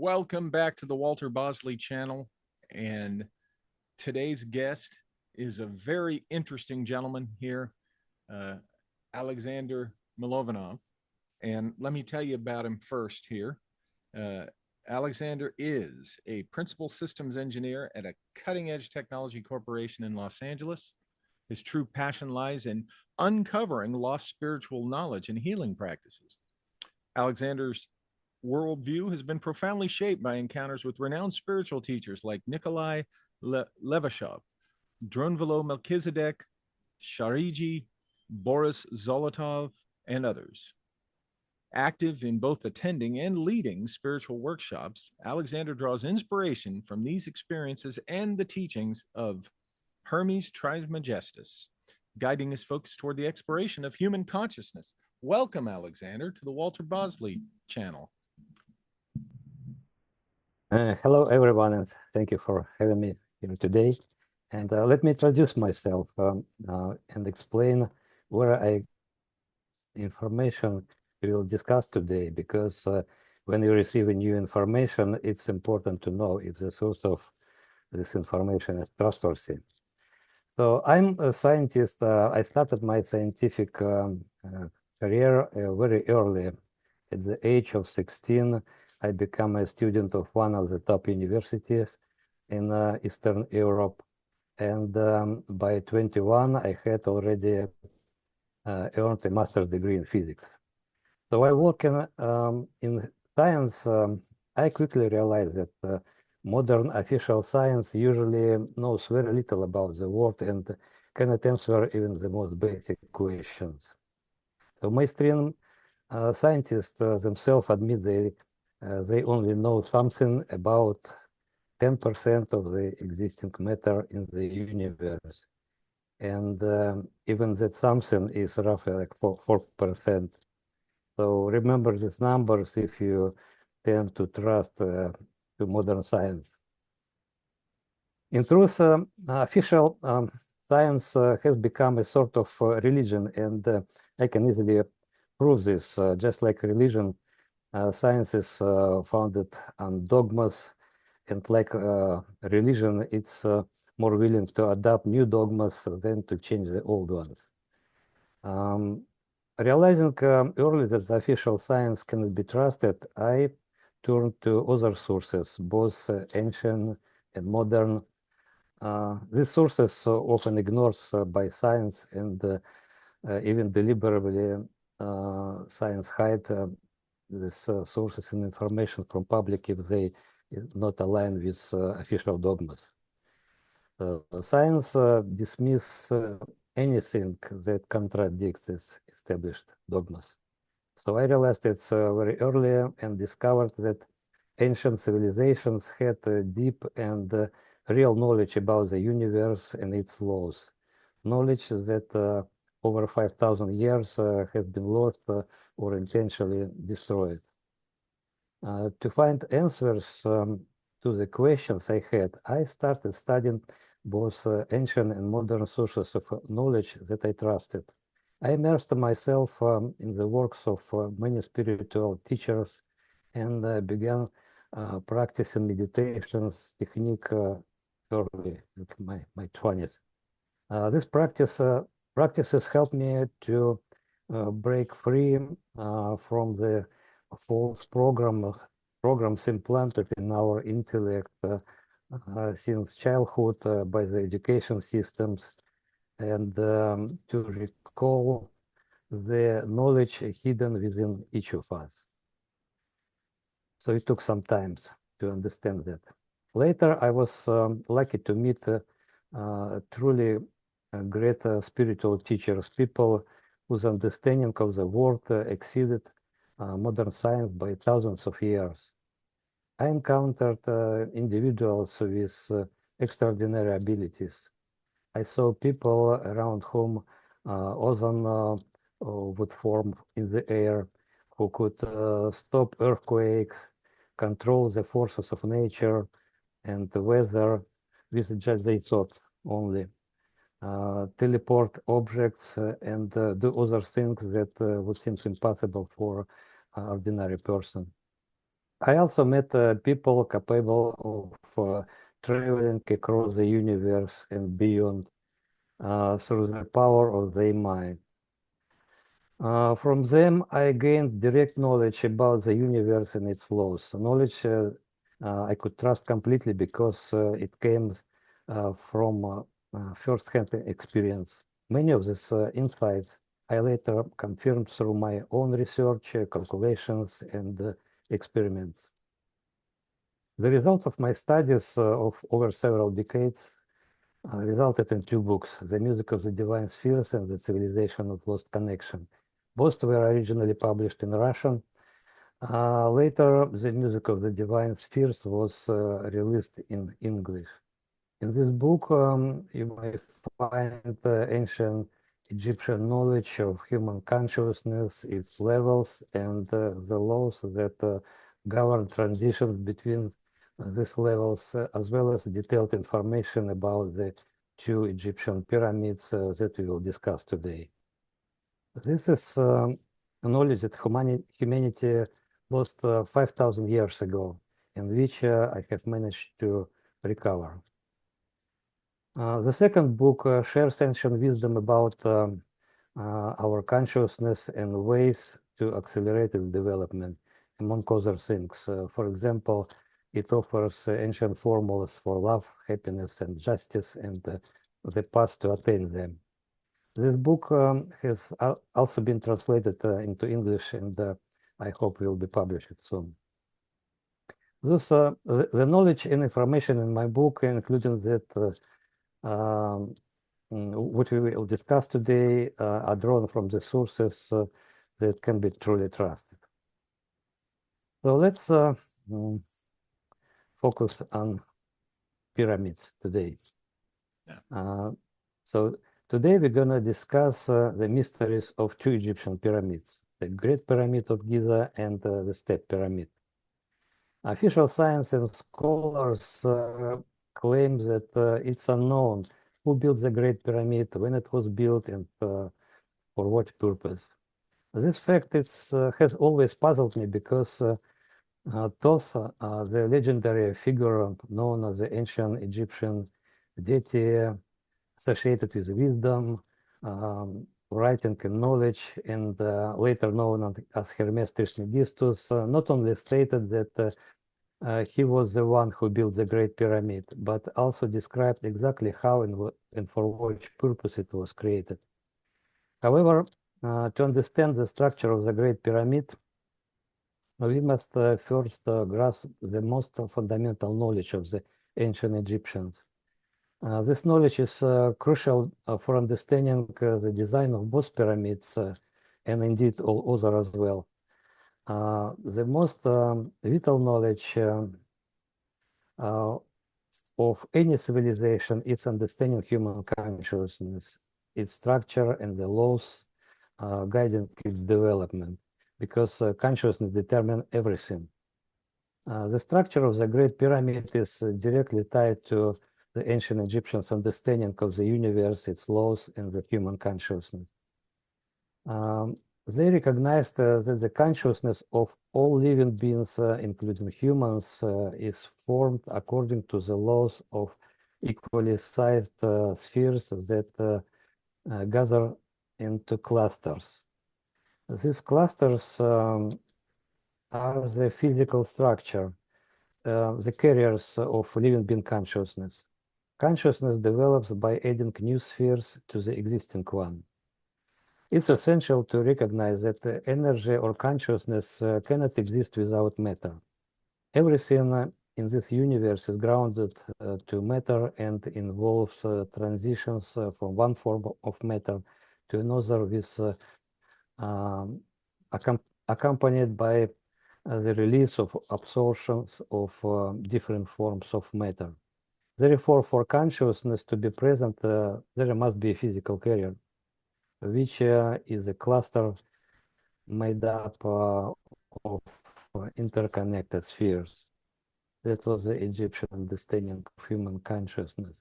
Welcome back to the Walter Bosley channel. And today's guest is a very interesting gentleman here, uh, Alexander Milovanov. And let me tell you about him first here. Uh, Alexander is a principal systems engineer at a cutting edge technology corporation in Los Angeles. His true passion lies in uncovering lost spiritual knowledge and healing practices. Alexander's worldview has been profoundly shaped by encounters with renowned spiritual teachers like Nikolai Levashov, Drunvalo Melchizedek, Shariji, Boris Zolotov, and others. Active in both attending and leading spiritual workshops, Alexander draws inspiration from these experiences and the teachings of Hermes Trismegistus, guiding his focus toward the exploration of human consciousness. Welcome, Alexander, to the Walter Bosley channel. Hello, everyone, and thank you for having me here today. And let me introduce myself and explain where I information we will discuss today, because when you receive new information, it's important to know if the source of this information is trustworthy. So I'm a scientist. I started my scientific career very early. At the age of 16, I became a student of one of the top universities in Eastern Europe. And by 21, I had already earned a master's degree in physics. So while working in science, I quickly realized that modern official science usually knows very little about the world and cannot answer even the most basic questions. So mainstream scientists themselves admit they only know something about 10% of the existing matter in the universe. And even that something is roughly like 4%. So remember these numbers if you tend to trust to modern science. In truth, official science has become a sort of religion, and I can easily prove this. Just like religion, science is founded on dogmas, and like religion, it's more willing to adopt new dogmas than to change the old ones. Realizing early that the official science cannot be trusted, I turned to other sources, both ancient and modern. These sources often ignored by science, and even deliberately science hide these sources and information from public if they not align with official dogmas. Science dismiss anything that contradicts these established dogmas. So I realized it very early and discovered that ancient civilizations had deep and real knowledge about the universe and its laws. Knowledge that over 5,000 years has been lost or intentionally destroyed. To find answers to the questions I had, I started studying both ancient and modern sources of knowledge that I trusted. I immersed myself in the works of many spiritual teachers and began practicing meditations technique early at my 20s. This practices helped me to break free from the false programs implanted in our intellect since childhood by the education systems, and to recall the knowledge hidden within each of us. So it took some time to understand that. Later, I was lucky to meet truly great spiritual teachers, people whose understanding of the world exceeded modern science by thousands of years. I encountered individuals with extraordinary abilities. I saw people around whom ozone would form in the air, who could stop earthquakes, control the forces of nature and the weather with just their thoughts only, teleport objects and do other things that would seem impossible for an ordinary person. I also met people capable of traveling across the universe and beyond through the power of their mind. From them, I gained direct knowledge about the universe and its laws. Knowledge I could trust completely because it came from first-hand experience. Many of these insights I later confirmed through my own research, calculations, and experiments. The results of my studies of over several decades resulted in two books, The Music of the Divine Spheres and The Civilization of Lost Connection. Both were originally published in Russian. Later, The Music of the Divine Spheres was released in English. In this book, you may find ancient Egyptian knowledge of human consciousness, its levels, and the laws that govern transitions between these levels, as well as detailed information about the two Egyptian pyramids that we will discuss today. This is knowledge that humanity lost 5,000 years ago, and which I have managed to recover. The second book shares ancient wisdom about our consciousness and ways to accelerate its development, among other things. For example, it offers ancient formulas for love, happiness, and justice, and the path to attain them. This book has also been translated into English, and I hope will be published soon. The knowledge and information in my book, including that what we will discuss today, are drawn from the sources that can be truly trusted. So let's focus on pyramids today. Yeah. So today we're going to discuss the mysteries of two Egyptian pyramids, the Great Pyramid of Giza and the Step Pyramid. Official science and scholars claim that it's unknown who built the Great Pyramid, when it was built, and for what purpose. This fact has always puzzled me because Thoth, the legendary figure known as the ancient Egyptian deity associated with wisdom, writing and knowledge, and later known as Hermes Trismegistus, not only stated that he was the one who built the Great Pyramid, but also described exactly how and for which purpose it was created. However, to understand the structure of the Great Pyramid, we must first grasp the most fundamental knowledge of the ancient Egyptians. This knowledge is crucial for understanding the design of both pyramids and indeed all other as well. The most vital knowledge of any civilization is understanding human consciousness, its structure, and the laws guiding its development, because consciousness determines everything. The structure of the Great Pyramid is directly tied to the ancient Egyptians' understanding of the universe, its laws, and the human consciousness. They recognized that the consciousness of all living beings, including humans, is formed according to the laws of equally sized spheres that gather into clusters. These clusters are the physical structure, the carriers of living being consciousness. Consciousness develops by adding new spheres to the existing one. It's essential to recognize that energy or consciousness cannot exist without matter. Everything in this universe is grounded to matter and involves transitions from one form of matter to another, with accompanied by the release of absorptions of different forms of matter. Therefore, for consciousness to be present, there must be a physical carrier, which is a cluster made up of interconnected spheres. That was the Egyptian understanding of human consciousness.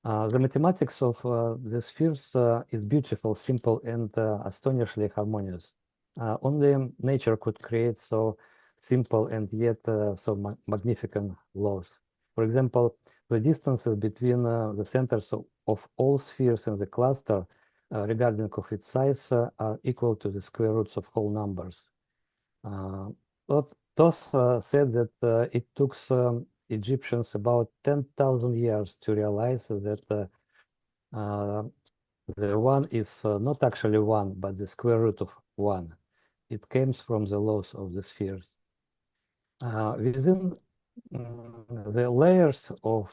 The mathematics of the spheres is beautiful, simple, and astonishingly harmonious. Only nature could create so simple and yet so magnificent laws. For example, the distances between the centers of all spheres in the cluster regarding of its size are equal to the square roots of whole numbers. Thoth said that it took Egyptians about 10,000 years to realize that the one is not actually one, but the square root of one. It comes from the laws of the spheres. Within the layers of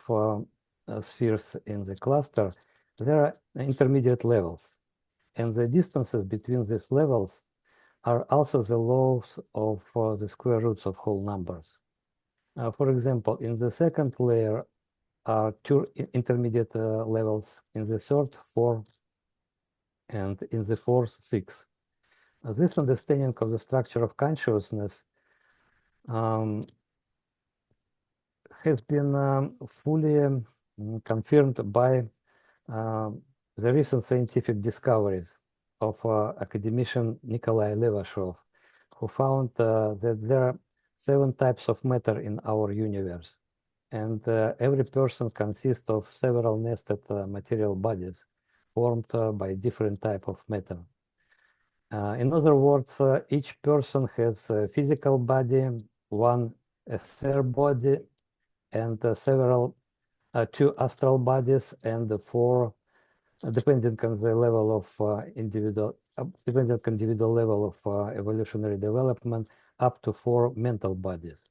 spheres in the cluster, there are intermediate levels, and the distances between these levels are also the laws of the square roots of whole numbers. For example, in the second layer are two intermediate levels, in the third, 4, and in the fourth, 6. This understanding of the structure of consciousness has been fully confirmed by the recent scientific discoveries of academician Nikolai Levashov, who found that there are 7 types of matter in our universe, and every person consists of several nested material bodies formed by different type of matter. In other words, each person has a physical body, one ether body, and several 2 astral bodies, and 4, depending on the level of individual level of evolutionary development, up to 4 mental bodies.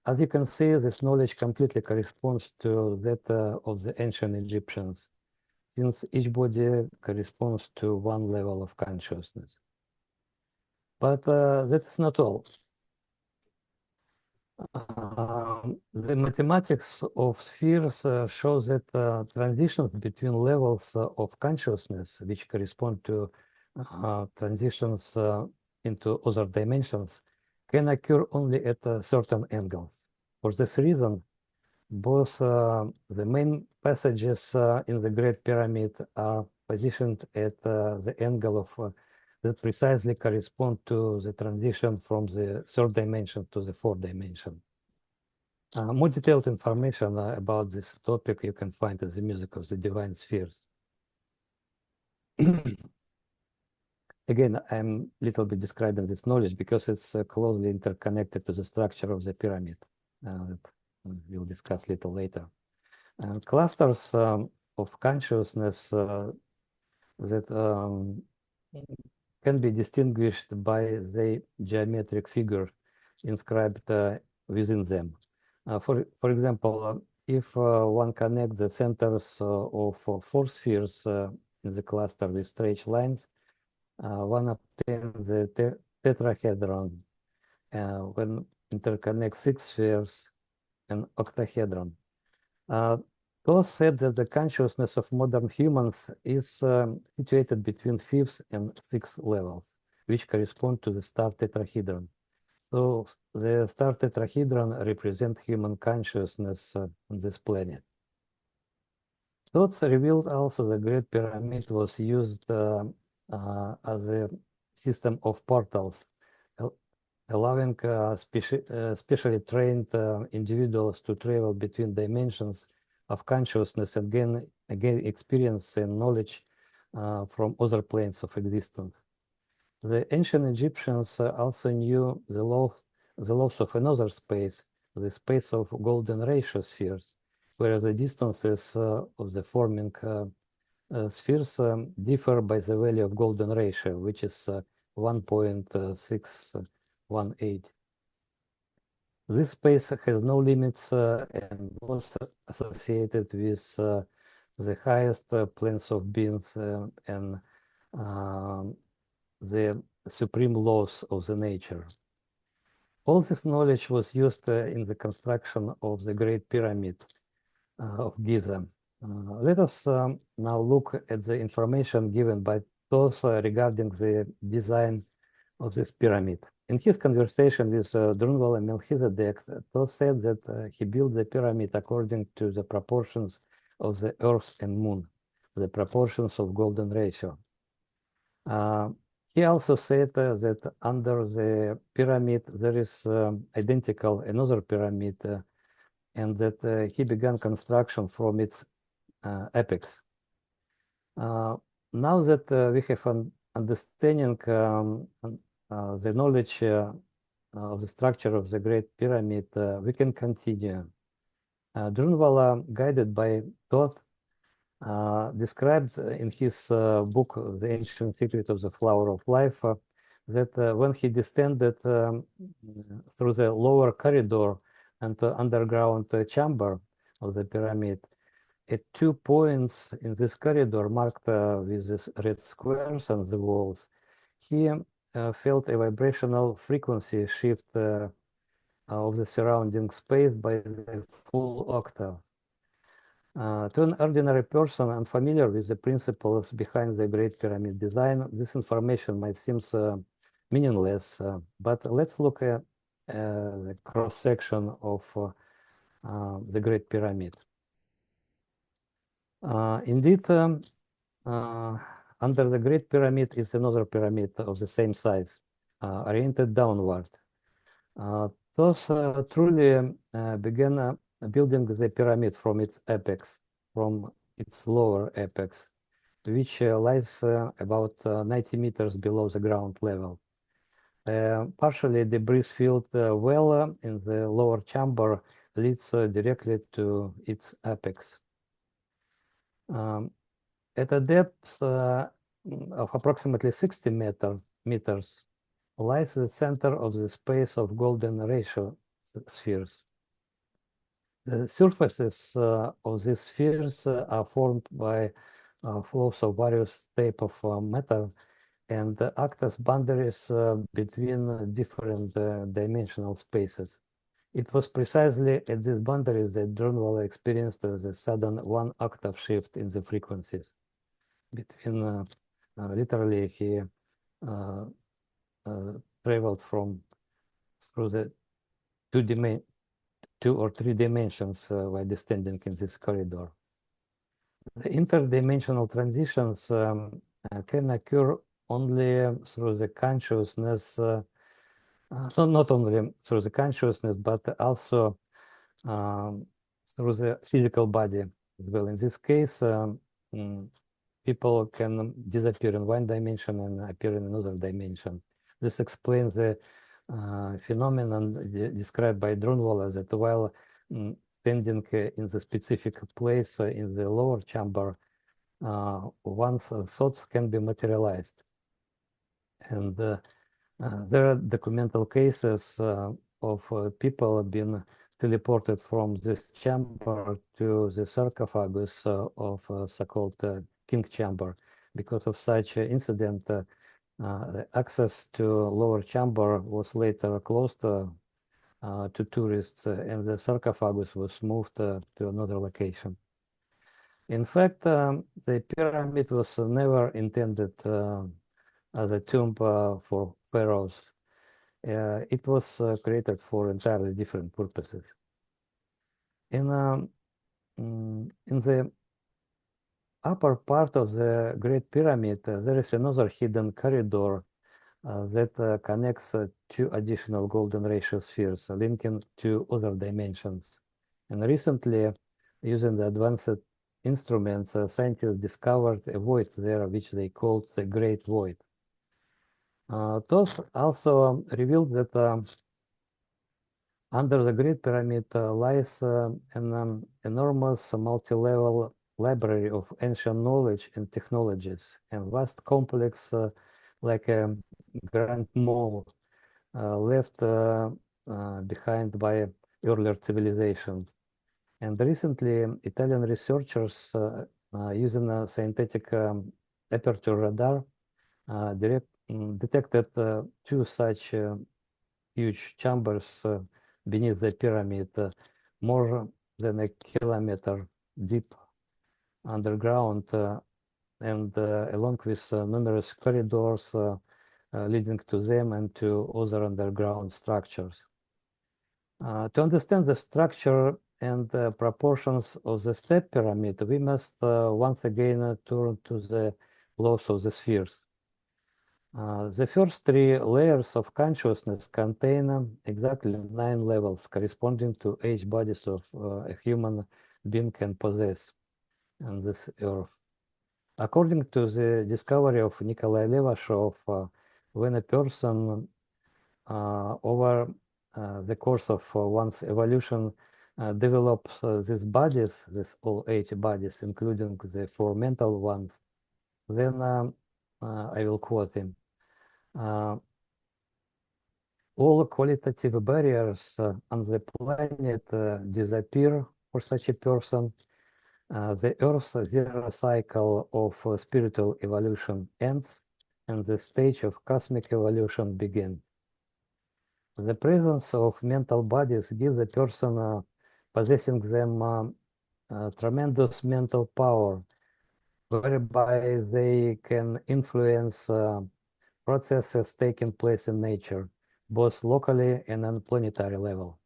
As you can see, this knowledge completely corresponds to that of the ancient Egyptians, since each body corresponds to one level of consciousness. But that is not all. The mathematics of spheres shows that transitions between levels of consciousness, which correspond to transitions into other dimensions, can occur only at certain angles. For this reason, both the main passages in the Great Pyramid are positioned at the angle of that precisely correspond to the transition from the 3rd dimension to the 4th dimension. More detailed information about this topic you can find in the Music of the Divine Spheres. Again, I'm a little bit describing this knowledge because it's closely interconnected to the structure of the pyramid. We'll discuss a little later. And clusters of consciousness that can be distinguished by the geometric figure inscribed within them. For example, if one connects the centers of 4 spheres in the cluster with straight lines, one obtains the tetrahedron. When interconnect 6 spheres, an octahedron. Thoth said that the consciousness of modern humans is situated between 5th and 6th levels, which correspond to the star tetrahedron. So the star tetrahedron represents human consciousness on this planet. Thoth revealed also the Great Pyramid was used as a system of portals, allowing specially trained individuals to travel between dimensions of consciousness and gain experience and knowledge from other planes of existence. The ancient Egyptians also knew the laws of another space, the space of golden ratio spheres, where the distances of the forming spheres differ by the value of golden ratio, which is 1.618. This space has no limits and was associated with the highest planes of beings and the supreme laws of the nature. All this knowledge was used in the construction of the Great Pyramid of Giza. Let us now look at the information given by Thoth regarding the design of this pyramid. In his conversation with Drunvalo and Melchizedek, Thoth said that he built the pyramid according to the proportions of the Earth and Moon, the proportions of golden ratio. He also said that under the pyramid there is identical another pyramid, and that he began construction from its apex. Now that we have an understanding the knowledge of the structure of the Great Pyramid, we can continue. Drunvalla, guided by Thoth, describes in his book, The Ancient Secret of the Flower of Life, that when he descended through the lower corridor and underground chamber of the pyramid, at 2 points in this corridor marked with these red squares on the walls, he felt a vibrational frequency shift of the surrounding space by the full octave. To an ordinary person unfamiliar with the principles behind the Great Pyramid design, this information might seem meaningless, but let's look at the cross-section of the Great Pyramid. Indeed, under the Great Pyramid is another pyramid of the same size, oriented downward. Thoth truly began building the pyramid from its apex, from its lower apex, which lies about 90 meters below the ground level. Partially debris-filled well in the lower chamber leads directly to its apex. At a depth of approximately 60 meters lies the center of the space of golden ratio spheres. The surfaces of these spheres are formed by flows of various types of matter and act as boundaries between different dimensional spaces. It was precisely at these boundaries that Drunvalla experienced the sudden 1 octave shift in the frequencies. Between, literally, he traveled through the 2 or 3 dimensions while descending in this corridor. The interdimensional transitions can occur only through the consciousness, not only through the consciousness, but also through the physical body as well. In this case, people can disappear in one dimension and appear in another dimension. This explains the phenomenon described by Drunvalla, that while standing in the specific place in the lower chamber, one's thoughts can be materialized. And there are documental cases of people being teleported from this chamber to the sarcophagus of so-called king chamber. Because of such incident, the access to lower chamber was later closed to tourists, and the sarcophagus was moved to another location. In fact, the pyramid was never intended as a tomb for pharaohs. It was created for entirely different purposes. In the upper part of the Great Pyramid, there is another hidden corridor that connects 2 additional golden ratio spheres, linking 2 other dimensions. And recently, using the advanced instruments, scientists discovered a void there, which they called the Great Void. Thoth also revealed that under the Great Pyramid lies an enormous multi-level library of ancient knowledge and technologies, and vast complex like a grand mall left behind by earlier civilizations. And recently, Italian researchers using a synthetic aperture radar detected 2 such huge chambers beneath the pyramid, more than a kilometer deep underground, and along with numerous corridors leading to them and to other underground structures. To understand the structure and proportions of the step pyramid, we must once again turn to the laws of the spheres. The first three layers of consciousness contain exactly 9 levels corresponding to each bodies of a human being can possess on this earth. According to the discovery of Nikolai Levashov, when a person over the course of one's evolution develops these bodies, these all 8 bodies, including the 4 mental ones, then I will quote him. All qualitative barriers on the planet disappear for such a person. The Earth's zero cycle of spiritual evolution ends, and the stage of cosmic evolution begins. The presence of mental bodies gives the person possessing them tremendous mental power, whereby they can influence processes taking place in nature, both locally and on planetary level.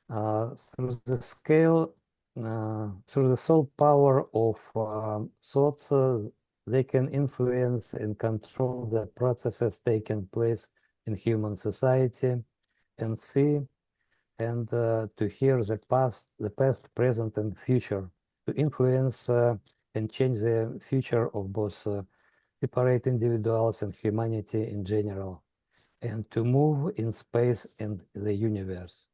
Through the scale, through the sole power of thoughts, they can influence and control the processes taking place in human society and see and to hear the past, present, and future, to influence and change the future of both separate individuals and humanity in general, and to move in space and the universe.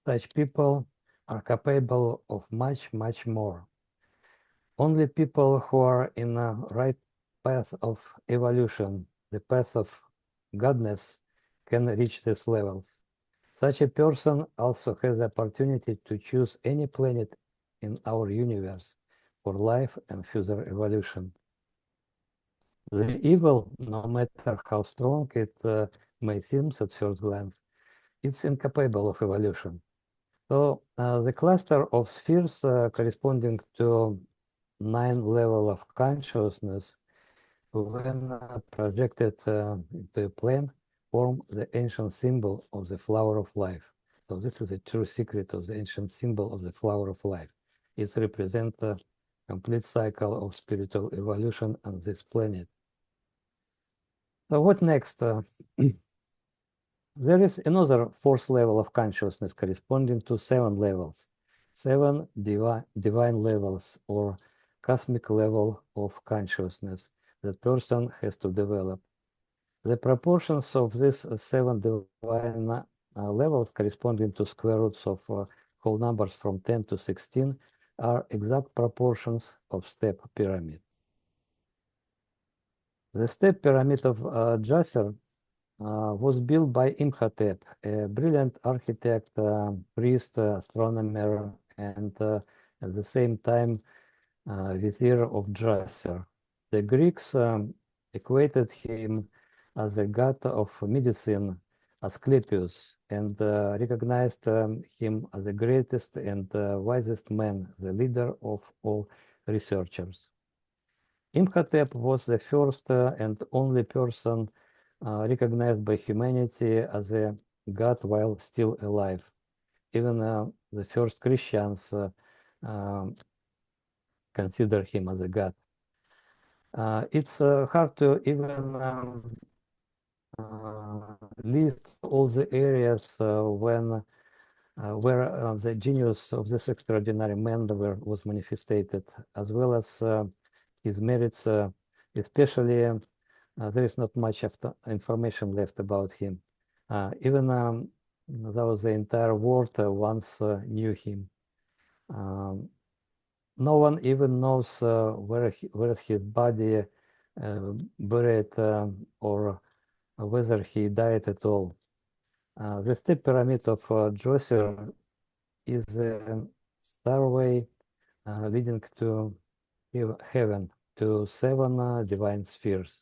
Such people are capable of much, much more. Only people who are in the right path of evolution, the path of godness, can reach these levels. Such a person also has the opportunity to choose any planet in our universe for life and further evolution. The evil, no matter how strong it may seem at first glance, it's incapable of evolution. So the cluster of spheres corresponding to 9 levels of consciousness, when projected into a plane, form the ancient symbol of the flower of life. So this is a true secret of the ancient symbol of the flower of life. It represents a complete cycle of spiritual evolution on this planet. So what next? There is another 4th level of consciousness corresponding to 7 levels, 7 divine levels or cosmic level of consciousness that person has to develop. The proportions of these 7 divine levels corresponding to square roots of whole numbers from 10 to 16 are exact proportions of step pyramid. The step pyramid of Djoser was built by Imhotep, a brilliant architect, priest, astronomer, and at the same time vizier of Djoser. The Greeks equated him as a god of medicine, Asclepius, and recognized him as the greatest and wisest man, the leader of all researchers. Imhotep was the first and only person recognized by humanity as a god while still alive. Even the first Christians consider him as a god. It's hard to even list all the areas where the genius of this extraordinary man was manifested, as well as his merits, especially there is not much information left about him. Even though the entire world once knew him. No one even knows where his body buried or whether he died at all. The step pyramid of Djoser is a starway leading to heaven, to 7 divine spheres.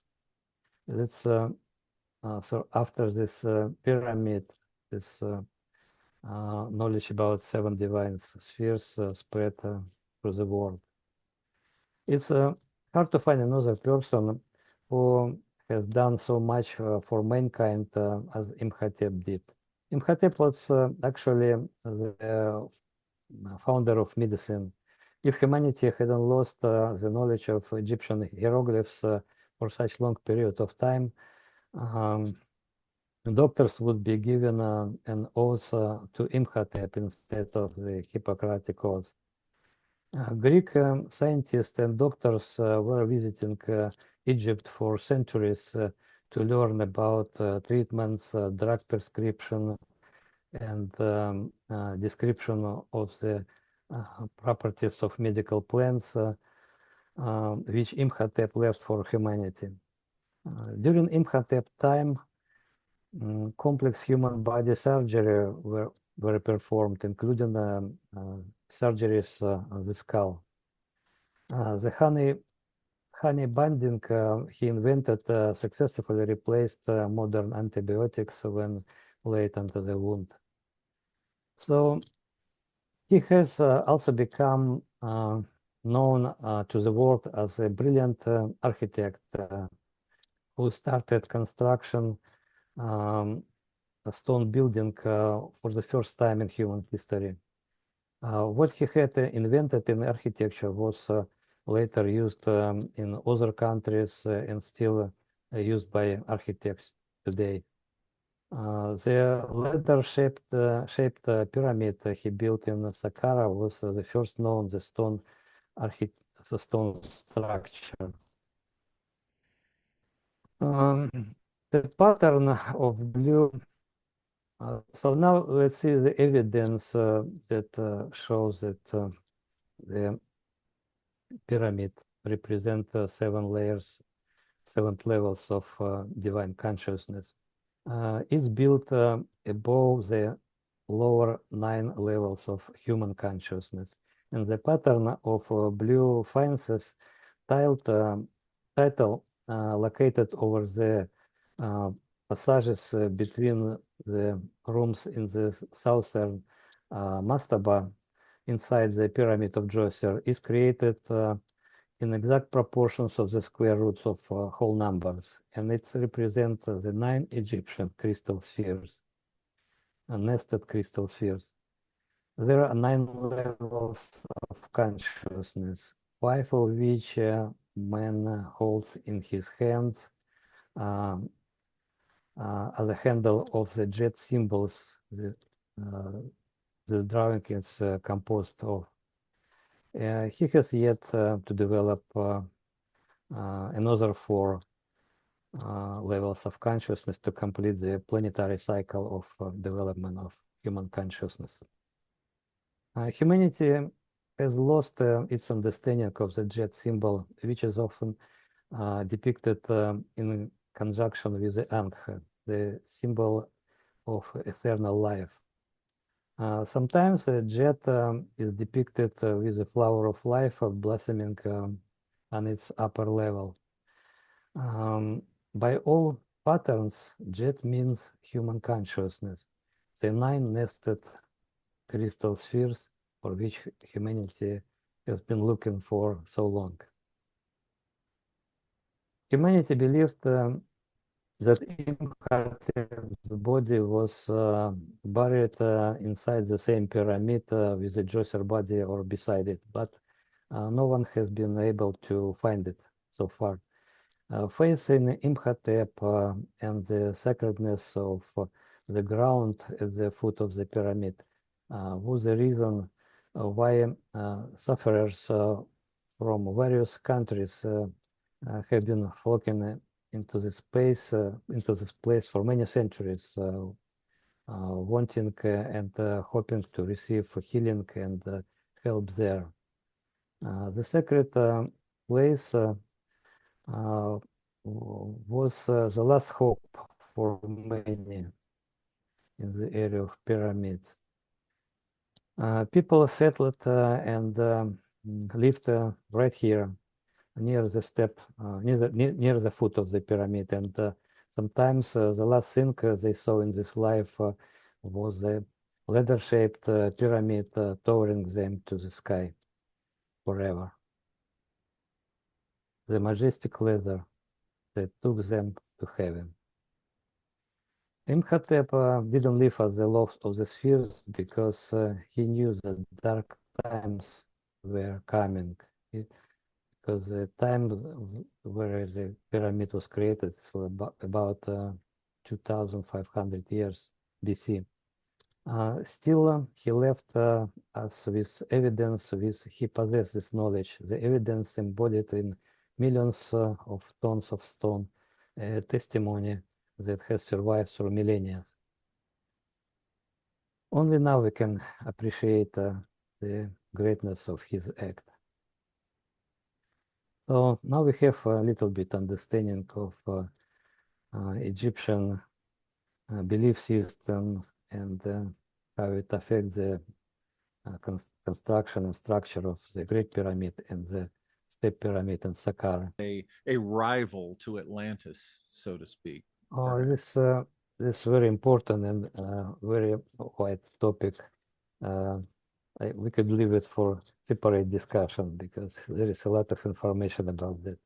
That's so after this pyramid, this knowledge about 7 divine spheres spread through the world. It's hard to find another person who has done so much for mankind as Imhotep did. Imhotep was actually the founder of medicine. If humanity hadn't lost the knowledge of Egyptian hieroglyphs for such long period of time, doctors would be given an oath to Imhotep instead of the Hippocratic oath. Greek scientists and doctors were visiting Egypt for centuries to learn about treatments, drug prescription, and description of the properties of medical plants which Imhotep left for humanity. During Imhotep time, complex human body surgery were performed, including surgeries on the skull. The honey binding he invented successfully replaced modern antibiotics when laid into the wound. So he has also become known to the world as a brilliant architect who started construction a stone building for the first time in human history. What he had invented in architecture was later used in other countries and still used by architects today. The ladder-shaped pyramid he built in Saqqara was the first known the stone structure. The pattern of blue. So now let's see the evidence that shows that the pyramid represent 7 layers, 7 levels of divine consciousness. It's built above the lower 9 levels of human consciousness. And the pattern of blue fences title located over the passages between the rooms in the southern mastaba inside the pyramid of Djoser is created in exact proportions of the square roots of whole numbers, and it represents the 9 Egyptian crystal spheres, nested crystal spheres. There are 9 levels of consciousness, 5 of which man holds in his hands as a handle of the jet symbols that this drawing is composed of. He has yet to develop another 4 levels of consciousness to complete the planetary cycle of development of human consciousness. Humanity has lost its understanding of the jet symbol, which is often depicted in conjunction with the Ankh, the symbol of eternal life. Sometimes a jet is depicted with a flower of life blossoming on its upper level. By all patterns, jet means human consciousness, the 9 nested crystal spheres for which humanity has been looking for so long. Humanity believed that Imhotep's body was buried inside the same pyramid with the Djoser body or beside it, but no one has been able to find it so far. Faith in Imhotep and the sacredness of the ground at the foot of the pyramid was the reason why sufferers from various countries have been flocking into this place for many centuries, wanting and hoping to receive healing and help there. The sacred place was the last hope for many in the area of pyramids. People settled and lived right here near the step, near the foot of the pyramid, and sometimes the last thing they saw in this life was a ladder-shaped pyramid towering them to the sky forever. The majestic ladder that took them to heaven. Imhotep didn't live at the loft of the spheres because he knew that dark times were coming. because the time where the pyramid was created is about 2,500 years BC. Still, he left us with evidence. He possessed this knowledge, the evidence embodied in millions of tons of stone, testimony that has survived through millennia. Only now we can appreciate the greatness of his act. So now we have a little bit understanding of Egyptian belief system and how it affects the construction and structure of the Great Pyramid and the Step Pyramid in Saqqara. A rival to Atlantis, so to speak. Oh, this is very important and very wide topic. We could leave it for separate discussion because there is a lot of information about that.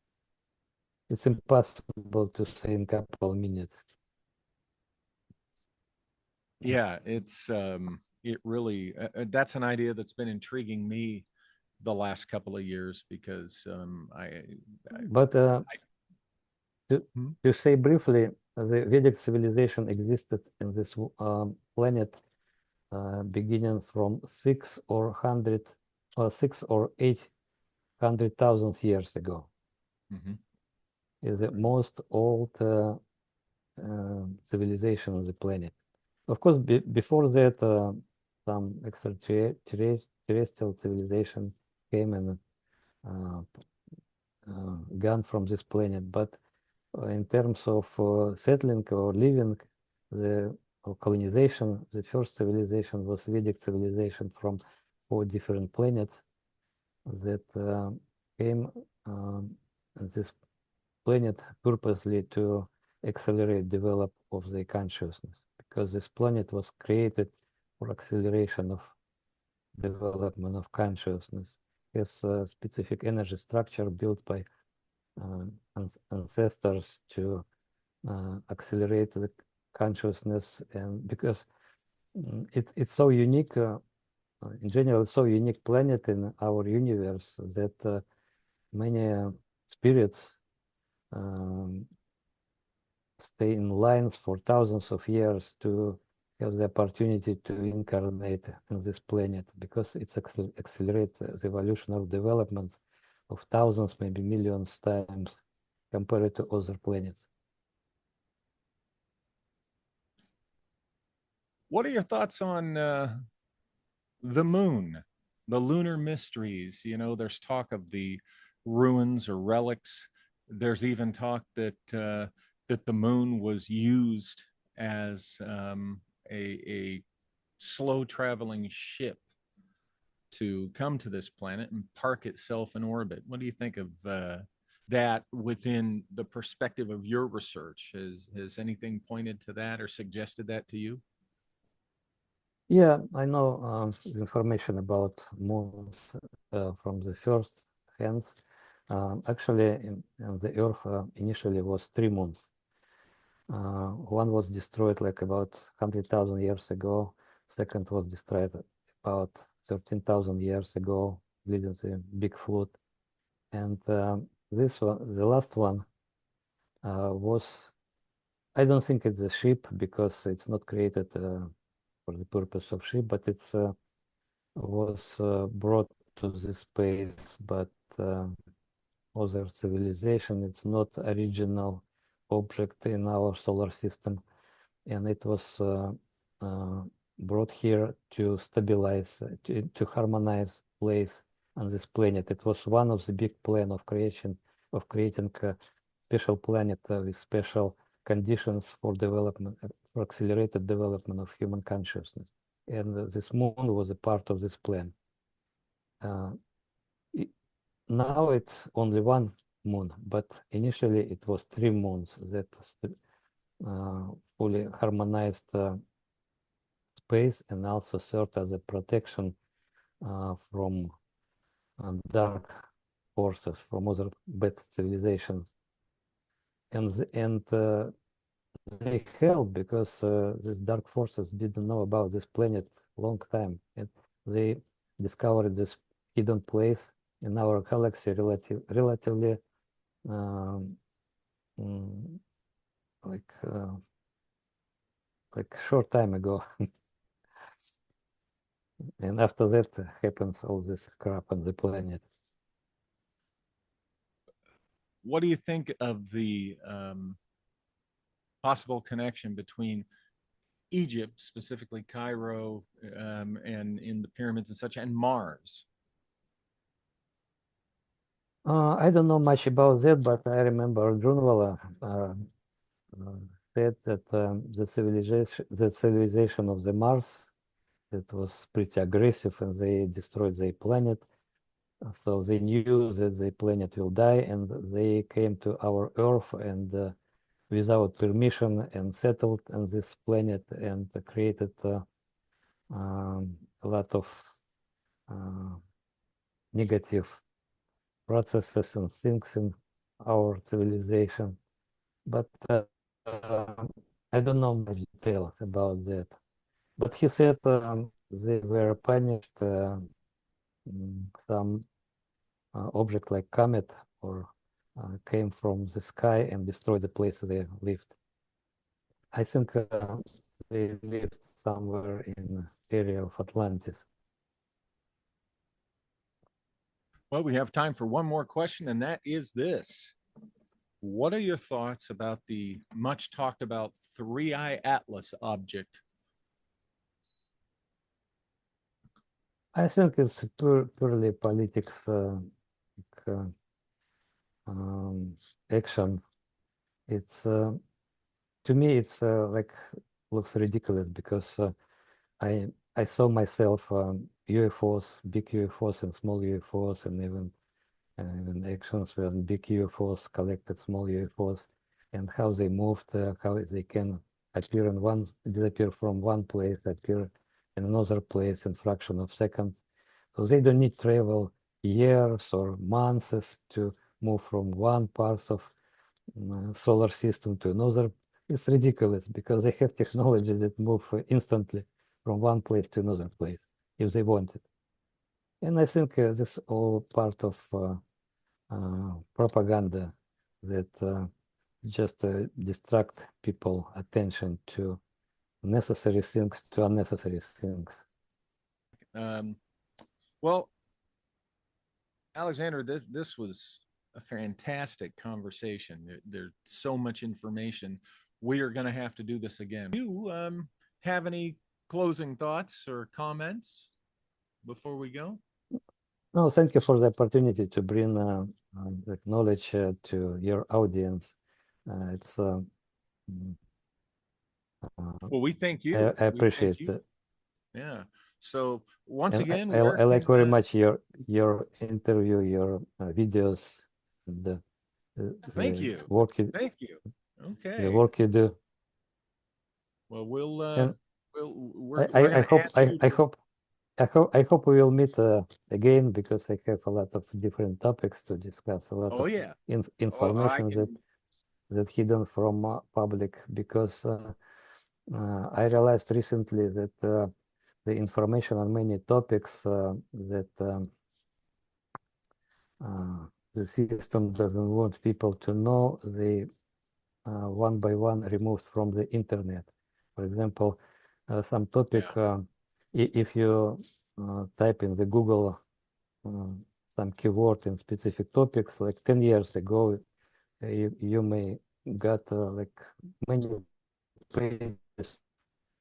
It's impossible to say in a couple of minutes. Yeah, it's it really that's an idea that's been intriguing me the last couple of years because to say briefly, the Vedic civilization existed in this planet beginning from 6 or 800,000 years ago. Mm-hmm. Is the most old civilization on the planet. Of course, before that, some extraterrestrial civilization came and gone from this planet. But in terms of settling or living, or colonization, the first civilization was Vedic civilization from 4 different planets that came on this planet purposely to accelerate development of the consciousness, because this planet was created for acceleration of development of consciousness. It has a specific energy structure built by ancestors to accelerate the consciousness, and because it's so unique, in general, it's so unique planet in our universe that many spirits stay in lines for thousands of years to have the opportunity to incarnate in this planet, because it's accelerates the evolutionary development of thousands, maybe millions times compared to other planets. What are your thoughts on the moon, the lunar mysteries? You know, there's talk of the ruins or relics. There's even talk that that the moon was used as a slow traveling ship to come to this planet and park itself in orbit. What do you think of that within the perspective of your research? Has anything pointed to that or suggested that to you? Yeah, I know information about moons from the first hands. Actually, in the Earth initially was 3 moons. One was destroyed like about 100,000 years ago. Second was destroyed about 13,000 years ago, leading to a big flood. And this one, the last one, was, I don't think it's a ship because it's not created for the purpose of ship, but it's was brought to this space, but other civilization. It's not original object in our solar system, and it was brought here to stabilize, to harmonize place on this planet. It was one of the big plan of creation, of creating a special planet with special conditions for development, for accelerated development of human consciousness. And this moon was a part of this plan. Now it's only 1 moon, but initially it was 3 moons that fully harmonized space and also served as a protection from dark forces, from other bad civilizations. And they helped because these dark forces didn't know about this planet long time, and they discovered this hidden place in our galaxy relatively um, mm, like short time ago. And after that happens all this crap on the planet. What do you think of the possible connection between Egypt, specifically Cairo, and in the pyramids and such, and Mars? I don't know much about that, but I remember Grunwald said that the civilization of the Mars, that was pretty aggressive, and they destroyed their planet. So they knew that the planet will die, and they came to our Earth and without permission and settled on this planet and created a lot of negative processes and things in our civilization. But I don't know much details about that. But he said they were punished some object like comet or came from the sky and destroyed the place they lived. I think they lived somewhere in the area of Atlantis. Well, we have time for one more question, and that is this. What are your thoughts about the much talked about three-eye atlas object? I think it's purely politics action. It's to me, it's like looks ridiculous because I saw myself UFOs, big UFOs and small UFOs, and even actions when big UFOs collected small UFOs, and how they moved, how they can appear in one, disappear from one place, appear in another place in fraction of seconds. So they don't need travel years or months to move from one part of solar system to another. It's ridiculous because they have technology that move instantly from one place to another place if they want it. And I think this is all part of propaganda that just distract people attention to necessary things to unnecessary things. Well, Alexander, this was a fantastic conversation. There's so much information. We are going to have to do this again. Do you have any closing thoughts or comments before we go? No, thank you for the opportunity to bring that knowledge to your audience. It's well, we thank you. I appreciate it. Yeah. So once and again, I like very much your interview, your videos, the thank you. Work you, thank you. Okay. The work you do. Well, I hope we will meet again because I have a lot of different topics to discuss. A lot of information that hidden from public because I realized recently that the information on many topics that the system doesn't want people to know, they one by one removed from the internet. For example, some topic, if you type in the Google some keyword in specific topics, like 10 years ago, you may got like many pages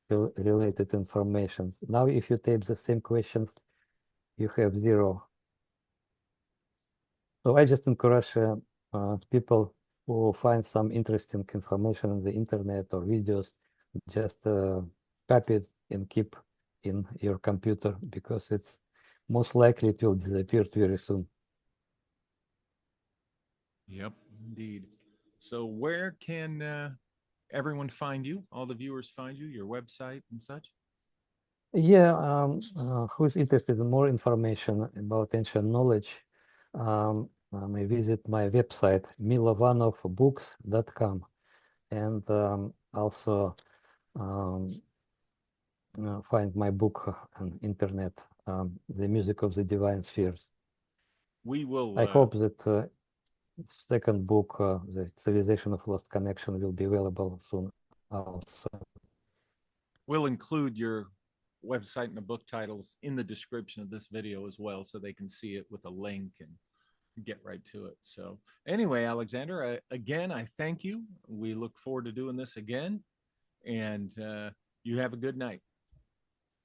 related information. Now, if you type the same questions, you have zero. So I just encourage people who find some interesting information on the internet or videos, just copy it and keep in your computer because it's most likely it will disappear very soon. Yep, indeed. So where can everyone find you? All the viewers find you, your website and such? Yeah, who's interested in more information about ancient knowledge, may visit my website, milovanovbooks.com, and also find my book on internet, The Music of the Divine Spheres. we will. I hope that second book, The Civilization of Lost Connection, will be available soon also. We'll include your website and the book titles in the description of this video as well, so they can see it with a link and get right to it. So anyway, Alexander, again, I thank you. We look forward to doing this again, and you have a good night.